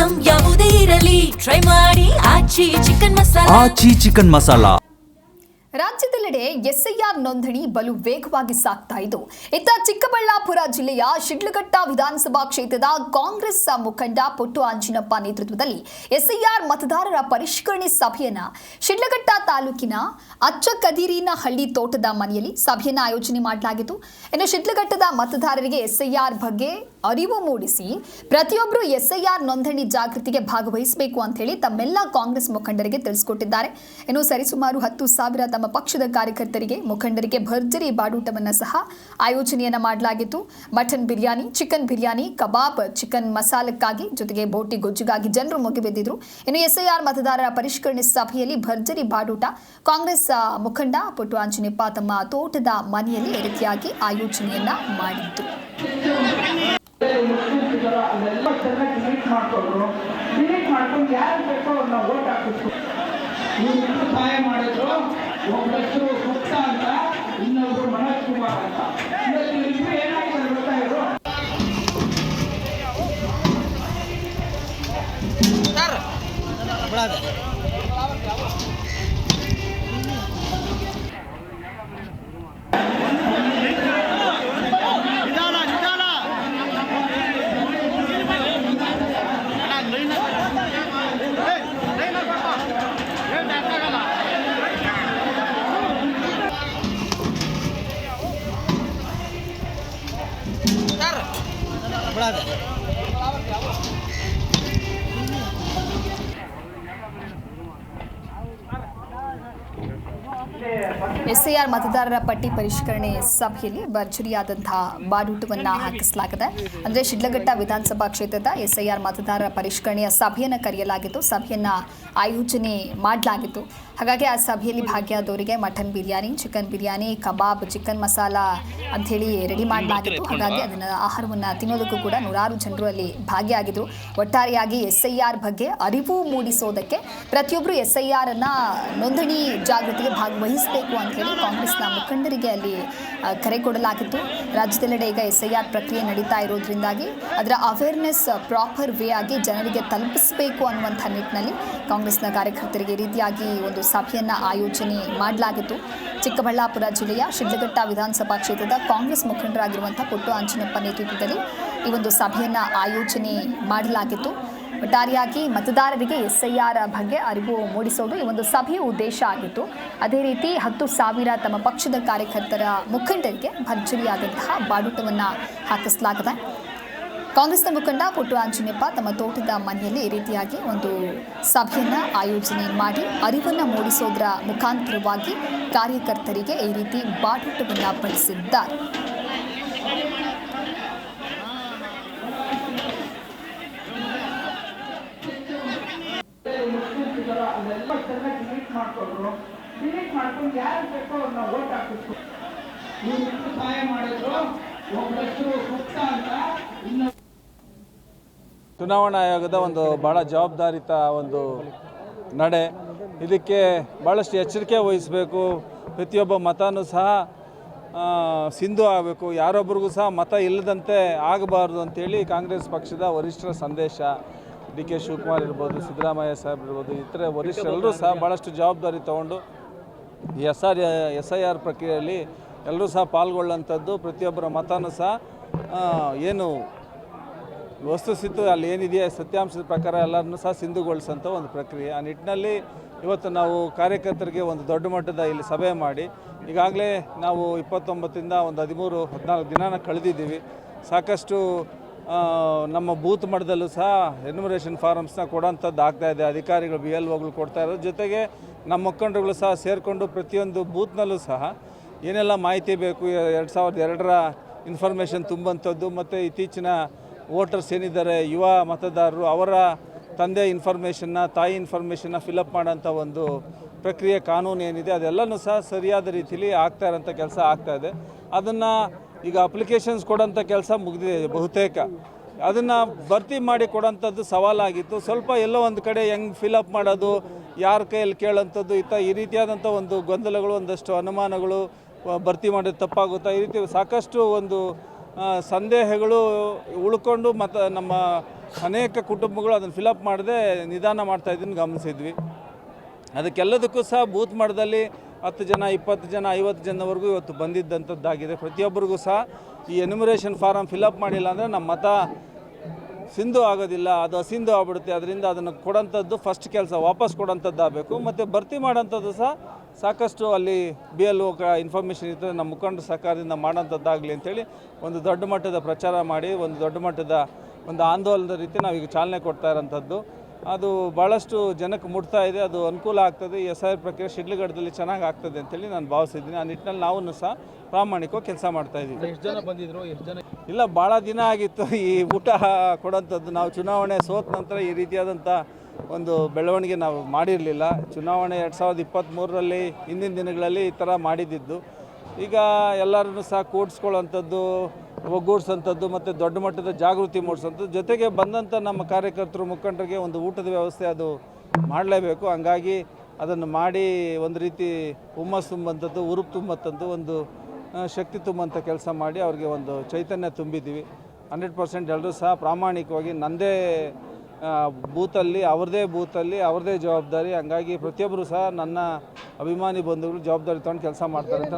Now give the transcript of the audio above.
Item ಯಾವುದೇ ಇರಲಿ try ಮಾಡಿ ಆಚಿ ಚಿಕನ್ ಮಸಾಲಾ. ರಾಜ್ಯದೆಲ್ಲೆಡೆ ಎಸ್ಐಆರ್ ನೋಂದಣಿ ಬಲು ವೇಗವಾಗಿ ಸಾಗ್ತಾ ಇದ್ದು, ಇತ್ತ ಚಿಕ್ಕಬಳ್ಳಾಪುರ ಜಿಲ್ಲೆಯ ಶಿಡ್ಲಘಟ್ಟ ವಿಧಾನಸಭಾ ಕ್ಷೇತ್ರದ ಕಾಂಗ್ರೆಸ್ ಮುಖಂಡ ಪುಟ್ಟು ಆಂಜಿನಪ್ಪ ನೇತೃತ್ವದಲ್ಲಿ ಎಸ್ಐಆರ್ ಮತದಾರರ ಪರಿಷ್ಕರಣೆ ಸಭೆಯನ್ನ ಶಿಡ್ಲಘಟ್ಟ ತಾಲೂಕಿನ ಅಚ್ಚಕದೀರಿನಹಳ್ಳಿ ತೋಟದ ಮನೆಯಲ್ಲಿ ಸಭೆಯನ್ನ ಆಯೋಜನೆ ಮಾಡಲಾಗಿತ್ತು. ಇನ್ನು ಶಿಡ್ಲಘಟ್ಟದ ಮತದಾರರಿಗೆ ಎಸ್ಐಆರ್ ಬಗ್ಗೆ ಅರಿವು ಮೂಡಿಸಿ ಪ್ರತಿಯೊಬ್ಬರು ಎಸ್ಐಆರ್ ನೋಂದಣಿ ಜಾಗೃತಿಗೆ ಭಾಗವಹಿಸಬೇಕು ಅಂತ ಹೇಳಿ ತಮ್ಮೆಲ್ಲ ಕಾಂಗ್ರೆಸ್ ಮುಖಂಡರಿಗೆ ತಿಳಿಸಿಕೊಟ್ಟಿದ್ದಾರೆ. ಇನ್ನು ಸರಿಸುಮಾರು 10,000 ತಮ್ಮ ಪಕ್ಷದ ಕಾರ್ಯಕರ್ತರಿಗೆ ಮುಖಂಡರಿಗೆ ಭರ್ಜರಿ ಬಾಡೂಟವನ್ನು ಸಹ ಆಯೋಜನೆಯನ್ನ ಮಾಡಲಾಗಿತ್ತು. ಮಟನ್ ಬಿರಿಯಾನಿ, ಚಿಕನ್ ಬಿರಿಯಾನಿ, ಕಬಾಬ್, ಚಿಕನ್ ಮಸಾಲಕ್ಕಾಗಿ ಜೊತೆಗೆ ಬೋಟಿ ಗೊಜ್ಜಿಗಾಗಿ ಜನರು ಮುಗಿಬಿದ್ದಿದ್ರು. ಇನ್ನು ಎಸ್ಐಆರ್ ಮತದಾರರ ಪರಿಷ್ಕರಣೆ ಸಭೆಯಲ್ಲಿ ಭರ್ಜರಿ ಬಾಡೂಟ ಕಾಂಗ್ರೆಸ್ ಮುಖಂಡ ಪುಟ್ಟು ಆಂಜಿನಪ್ಪ ತಮ್ಮ ತೋಟದ ಮನೆಯಲ್ಲಿ ಈ ರೀತಿಯಾಗಿ ಆಯೋಜನೆಯನ್ನ ಮಾಡಿದ್ರು. ಸಹಾಯ ಮಾಡಿದ್ರು. ಒಬ್ಬರು ಸುತ್ತ ಅಂತ, ಇನ್ನೊಬ್ರು ಮನೋಜ್ ಕುಮಾರ್ ಅಂತ. ಇಬ್ಬರು ಏನಾಗಿದ್ದಾರೆ ಗೊತ್ತಾ? ಇವರು ಎಸ್ಐಆರ್ ಮತದಾರರ ಪಟ್ಟಿ ಪರಿಷ್ಕರಣೆ ಸಭೆಯಲ್ಲಿ ಭರ್ಜರಿಯಾದಂತಹ ಬಾಡೂಟವನ್ನು ಹಾಕಿಸಲಾಗಿದೆ. ಅಂದರೆ ಶಿಡ್ಲಘಟ್ಟ ವಿಧಾನಸಭಾ ಕ್ಷೇತ್ರದ ಎಸ್ಐಆರ್ ಮತದಾರರ ಪರಿಷ್ಕರಣೆಯ ಸಭೆಯನ್ನು ಕರೆಯಲಾಗಿತ್ತು, ಸಭೆಯನ್ನು ಆಯೋಜನೆ ಮಾಡಲಾಗಿತ್ತು. ಹಾಗಾಗಿ ಆ ಸಭೆಯಲ್ಲಿ ಭಾಗಿಯಾದವರಿಗೆ ಮಟನ್ ಬಿರಿಯಾನಿ, ಚಿಕನ್ ಬಿರಿಯಾನಿ, ಕಬಾಬ್, ಚಿಕನ್ ಮಸಾಲ ಅಂಥೇಳಿ ರೆಡಿ ಮಾಡಲಾಗಿತ್ತು. ಹಾಗಾಗಿ ಅದನ್ನು ಆಹಾರವನ್ನು ತಿನ್ನೋದಕ್ಕೂ ಕೂಡ ನೂರಾರು ಜನರು ಅಲ್ಲಿ ಭಾಗಿಯಾಗಿದ್ದರು. ಒಟ್ಟಾರೆಯಾಗಿ ಎಸ್ಐಆರ್ ಬಗ್ಗೆ ಅರಿವು ಮೂಡಿಸೋದಕ್ಕೆ ಪ್ರತಿಯೊಬ್ಬರು ಎಸ್ಐಆರ್ ಅನ್ನ ನೋಂದಣಿ ಜಾಗೃತಿಗೆ ಭಾಗವಹಿಸಬೇಕು ಅಂತ ಹೇಳಿ ಕಾಂಗ್ರೆಸ್ನ ಮುಖಂಡರಿಗೆ ಅಲ್ಲಿ ಕರೆ ಕೊಡಲಾಗಿತ್ತು. ರಾಜ್ಯದೆಲ್ಲೆಡೆ ಈಗ ಎಸ್ಐಆರ್ ಪ್ರಕ್ರಿಯೆ ನಡೀತಾ ಇರೋದ್ರಿಂದಾಗಿ ಅದರ ಅವೇರ್ನೆಸ್ ಪ್ರಾಪರ್ ವೇ ಆಗಿ ಜನರಿಗೆ ತಲುಪಿಸಬೇಕು ಅನ್ನುವಂಥ ನಿಟ್ಟಿನಲ್ಲಿ ಕಾಂಗ್ರೆಸ್ನ ಕಾರ್ಯಕರ್ತರಿಗೆ ಈ ರೀತಿಯಾಗಿ ಒಂದು ಸಭೆಯನ್ನು ಆಯೋಜನೆ ಮಾಡಲಾಗಿತ್ತು. ಚಿಕ್ಕಬಳ್ಳಾಪುರ ಜಿಲ್ಲೆಯ ಶಿಡ್ಲಘಟ್ಟ ವಿಧಾನಸಭಾ ಕ್ಷೇತ್ರದ ಕಾಂಗ್ರೆಸ್ ಮುಖಂಡರಾಗಿರುವಂಥ ಪುಟ್ಟು ಆಂಜಿನಪ್ಪ ನೇತೃತ್ವದಲ್ಲಿ ಈ ಒಂದು ಸಭೆಯನ್ನು ಆಯೋಜನೆ ಮಾಡಲಾಗಿತ್ತು. ಒಟ್ಟಾರೆಯಾಗಿ ಮತದಾರರಿಗೆ ಎಸ್ಐಆರ್ ಬಗ್ಗೆ ಅರಿವು ಮೂಡಿಸೋದು ಈ ಒಂದು ಸಭೆಯ ಉದ್ದೇಶ ಆಗಿತ್ತು. ಅದೇ ರೀತಿ 10,000 ತಮ್ಮ ಪಕ್ಷದ ಕಾರ್ಯಕರ್ತರ ಮುಖಂಡರಿಗೆ ಭರ್ಜರಿಯಾದಂತಹ ಬಾಡೂಟವನ್ನು ಹಾಕಿಸಲಾಗಿದೆ. ಕಾಂಗ್ರೆಸ್ನ ಮುಖಂಡ ಪುಟ್ಟು ಆಂಜಿನಪ್ಪ ತಮ್ಮ ತೋಟದ ಮನೆಯಲ್ಲಿ ಈ ರೀತಿಯಾಗಿ ಒಂದು ಸಭೆಯನ್ನು ಆಯೋಜನೆ ಮಾಡಿ ಅರಿವನ್ನು ಮೂಡಿಸೋದರ ಮುಖಾಂತರವಾಗಿ ಕಾರ್ಯಕರ್ತರಿಗೆ ಈ ರೀತಿ ಬಾಡೂಟವನ್ನು ಬಡಿಸಿದ್ದಾರೆ. ಡಿಲೀಟ್ ಮಾಡ್ಕೊಂಡು ಯಾರು ಬೇಕೋ ಅವ್ರನ್ನ ಓಟ್ ಹಾಕಿಸ್ತು. ಇವ್ರು ಸಹಾಯ ಮಾಡಿದ್ರು. ಒಬ್ಬರು ಸುತ್ತ ಅಂತ, ಚುನಾವಣಾ ಆಯೋಗದ ಒಂದು ಭಾಳ ಜವಾಬ್ದಾರಿತ ಒಂದು ನಡೆ. ಇದಕ್ಕೆ ಭಾಳಷ್ಟು ಎಚ್ಚರಿಕೆ ವಹಿಸಬೇಕು. ಪ್ರತಿಯೊಬ್ಬ ಮತನೂ ಸಹ ಸಿಂಧು ಆಗಬೇಕು, ಯಾರೊಬ್ಬರಿಗೂ ಸಹ ಮತ ಇಲ್ಲದಂತೆ ಆಗಬಾರ್ದು ಅಂತೇಳಿ ಕಾಂಗ್ರೆಸ್ ಪಕ್ಷದ ವರಿಷ್ಠರ ಸಂದೇಶ. DK ಶಿವಕುಮಾರ್ ಇರ್ಬೋದು, ಸಿದ್ದರಾಮಯ್ಯ ಸಾಹೇಬ್ ಇರ್ಬೋದು, ಇತರೆ ವರಿಷ್ಠರೆಲ್ಲರೂ ಸಹ ಭಾಳಷ್ಟು ಜವಾಬ್ದಾರಿ ತೊಗೊಂಡು SIR ಪ್ರಕ್ರಿಯೆಯಲ್ಲಿ ಎಲ್ಲರೂ ಸಹ ಪಾಲ್ಗೊಳ್ಳುವಂಥದ್ದು. ಪ್ರತಿಯೊಬ್ಬರ ಮತನೂ ಸಹ ಏನು ವಸ್ತುಸ್ಥಿತಿ ಅಲ್ಲಿ ಏನಿದೆಯಾ ಸತ್ಯಾಂಶದ ಪ್ರಕಾರ ಎಲ್ಲರನ್ನೂ ಸಹ ಸಿಂಧುಗೊಳಿಸೋಂಥ ಒಂದು ಪ್ರಕ್ರಿಯೆ. ಆ ನಿಟ್ಟಿನಲ್ಲಿ ಇವತ್ತು ನಾವು ಕಾರ್ಯಕರ್ತರಿಗೆ ಒಂದು ದೊಡ್ಡ ಮಟ್ಟದ ಇಲ್ಲಿ ಸಭೆ ಮಾಡಿ ಈಗಾಗಲೇ ನಾವು 29ರಿಂದ ಒಂದು 13-14 ದಿನನ ಕಳೆದಿದ್ದೀವಿ. ಸಾಕಷ್ಟು ನಮ್ಮ ಬೂತ್ ಮಟ್ಟದಲ್ಲೂ ಸಹ ಎನ್ಯುಮರೇಷನ್ ಫಾರಮ್ಸ್ನ ಕೊಡೋಂಥದ್ದು ಆಗ್ತಾಯಿದೆ. ಅಧಿಕಾರಿಗಳು BLOಗಳು ಕೊಡ್ತಾ ಇರೋದ್ರ ಜೊತೆಗೆ ನಮ್ಮ ಮುಖಂಡರುಗಳು ಸಹ ಸೇರಿಕೊಂಡು ಪ್ರತಿಯೊಂದು ಬೂತ್ನಲ್ಲೂ ಸಹ ಏನೆಲ್ಲ ಮಾಹಿತಿ ಬೇಕು 2002ರ ಇನ್ಫಾರ್ಮೇಷನ್ ತುಂಬುವಂಥದ್ದು ಮತ್ತು ಇತ್ತೀಚಿನ ವೋಟರ್ಸ್ ಏನಿದ್ದಾರೆ ಯುವ ಮತದಾರರು ಅವರ ತಂದೆ ಇನ್ಫಾರ್ಮೇಷನ್ನ ತಾಯಿ ಇನ್ಫಾರ್ಮೇಷನ್ನ ಫಿಲಪ್ ಮಾಡೋಂಥ ಒಂದು ಪ್ರಕ್ರಿಯೆ ಕಾನೂನು ಏನಿದೆ ಅದೆಲ್ಲನೂ ಸಹ ಸರಿಯಾದ ರೀತಿಯಲ್ಲಿ ಆಗ್ತಾ ಇರೋಂಥ ಕೆಲಸ ಆಗ್ತಾಯಿದೆ. ಅದನ್ನು ಈಗ ಅಪ್ಲಿಕೇಶನ್ಸ್ ಕೊಡೋಂಥ ಕೆಲಸ ಮುಗಿದಿದೆ ಬಹುತೇಕ. ಅದನ್ನು ಭರ್ತಿ ಮಾಡಿ ಕೊಡೋಂಥದ್ದು ಸವಾಲಾಗಿತ್ತು. ಸ್ವಲ್ಪ ಎಲ್ಲೋ ಒಂದು ಕಡೆ ಹೆಂಗೆ ಫಿಲಪ್ ಮಾಡೋದು, ಯಾರ ಕೈಯಲ್ಲಿ ಕೇಳೋಂಥದ್ದು ಈ ರೀತಿಯಾದಂಥ ಒಂದು ಗೊಂದಲಗಳು, ಒಂದಷ್ಟು ಅನುಮಾನಗಳು, ಭರ್ತಿ ಮಾಡೋದು ತಪ್ಪಾಗುತ್ತಾ, ಈ ರೀತಿ ಸಾಕಷ್ಟು ಒಂದು ಸಂದೇಹಗಳು ಉಳ್ಕೊಂಡು ಮತ್ತು ನಮ್ಮ ಅನೇಕ ಕುಟುಂಬಗಳು ಅದನ್ನು ಫಿಲಪ್ ಮಾಡದೆ ನಿಧಾನ ಮಾಡ್ತಾಯಿದ್ದನ್ನು ಗಮನಿಸಿದ್ವಿ. ಅದಕ್ಕೆಲ್ಲದಕ್ಕೂ ಸಹ ಬೂತ್ ಮಟ್ಟದಲ್ಲಿ 10 ಜನ 20 ಜನ 50 ಜನವರೆಗೂ ಇವತ್ತು ಬಂದಿದ್ದಂಥದ್ದಾಗಿದೆ. ಪ್ರತಿಯೊಬ್ಬರಿಗೂ ಸಹ ಈ ಎನ್ಯುಮರೇಷನ್ ಫಾರಮ್ ಫಿಲಪ್ ಮಾಡಿಲ್ಲ ಅಂದರೆ ನಮ್ಮ ಮತ ಸಿಂಧು ಆಗೋದಿಲ್ಲ, ಅದು ಅಸಿಂಧು ಆಗ್ಬಿಡುತ್ತೆ. ಅದರಿಂದ ಅದನ್ನು ಕೊಡೋಂಥದ್ದು ಫಸ್ಟ್ ಕೆಲಸ ವಾಪಸ್ ಕೊಡೋಂಥದ್ದು ಆಗಬೇಕು. ಮತ್ತು ಭರ್ತಿ ಮಾಡೋಂಥದ್ದು ಸಹ ಸಾಕಷ್ಟು ಅಲ್ಲಿ BLO ಇನ್ಫಾರ್ಮೇಷನ್ ಇರ್ತದೆ, ನಮ್ಮ ಮುಖಂಡರ ಸಹಕಾರದಿಂದ ಮಾಡೋಂಥದ್ದಾಗಲಿ ಅಂಥೇಳಿ ಒಂದು ದೊಡ್ಡ ಮಟ್ಟದ ಪ್ರಚಾರ ಮಾಡಿ ಒಂದು ದೊಡ್ಡ ಮಟ್ಟದ ಒಂದು ಆಂದೋಲನದ ರೀತಿ ನಾವೀಗ ಚಾಲನೆ ಕೊಡ್ತಾ ಇರೋಂಥದ್ದು. ಅದು ಭಾಳಷ್ಟು ಜನಕ್ಕೆ ಮುಟ್ತಾ ಇದೆ, ಅದು ಅನುಕೂಲ ಆಗ್ತದೆ. ಈ SIR ಪ್ರಕ್ರಿಯೆ ಶಿಡ್ಲಘಟ್ಟದಲ್ಲಿ ಚೆನ್ನಾಗಿ ಆಗ್ತದೆ ಅಂತೇಳಿ ನಾನು ಭಾವಿಸಿದ್ದೀನಿ. ಆ ನಿಟ್ಟಿನಲ್ಲಿ ನಾವು ಸಹ ಪ್ರಾಮಾಣಿಕವಾಗಿ ಕೆಲಸ ಮಾಡ್ತಾಯಿದ್ದೀವಿ. ಎಷ್ಟು ಜನ ಬಂದಿದ್ರು, ಎಷ್ಟು ಜನ ಇಲ್ಲ, ಭಾಳ ದಿನ ಆಗಿತ್ತು ಈ ಊಟ ಕೊಡೋಂಥದ್ದು. ನಾವು ಚುನಾವಣೆ ಸೋತ ನಂತರ ಈ ರೀತಿಯಾದಂಥ ಒಂದು ಬೆಳವಣಿಗೆ ನಾವು ಮಾಡಿರಲಿಲ್ಲ. ಚುನಾವಣೆ 2023ರಲ್ಲಿ ಹಿಂದಿನ ದಿನಗಳಲ್ಲಿ ಈ ಥರ ಮಾಡಿದ್ದಿದ್ದು. ಈಗ ಎಲ್ಲರನ್ನೂ ಸಹ ಕೂಡಿಸ್ಕೊಳ್ಳೋಂಥದ್ದು, ಒಗ್ಗೂಡಿಸೋಂಥದ್ದು ಮತ್ತು ದೊಡ್ಡ ಮಟ್ಟದ ಜಾಗೃತಿ ಮೂಡಿಸೋಂಥದ್ದು, ಜೊತೆಗೆ ಬಂದಂಥ ನಮ್ಮ ಕಾರ್ಯಕರ್ತರು ಮುಖಂಡರಿಗೆ ಒಂದು ಊಟದ ವ್ಯವಸ್ಥೆ ಅದು ಮಾಡಲೇಬೇಕು. ಹಂಗಾಗಿ ಅದನ್ನು ಮಾಡಿ ಒಂದು ರೀತಿ ಹುಮ್ಮಸ್ಸು ತುಂಬಂಥದ್ದು, ಉರುಪು ತುಂಬಂಥದ್ದು, ಒಂದು ಶಕ್ತಿ ತುಂಬಂಥ ಕೆಲಸ ಮಾಡಿ ಅವ್ರಿಗೆ ಒಂದು ಚೈತನ್ಯ ತುಂಬಿದ್ದೀವಿ. 100% ಎಲ್ಲರೂ ಸಹ ಪ್ರಾಮಾಣಿಕವಾಗಿ ನನ್ನದೇ ಬೂತಲ್ಲಿ ಅವ್ರದ್ದೇ ಜವಾಬ್ದಾರಿ. ಹಂಗಾಗಿ ಪ್ರತಿಯೊಬ್ಬರು ಸಹ ನನ್ನ ಅಭಿಮಾನಿ ಬಂಧುಗಳು ಜವಾಬ್ದಾರಿ ತೊಗೊಂಡು ಕೆಲಸ ಮಾಡ್ತಾರೆ ಅಂತ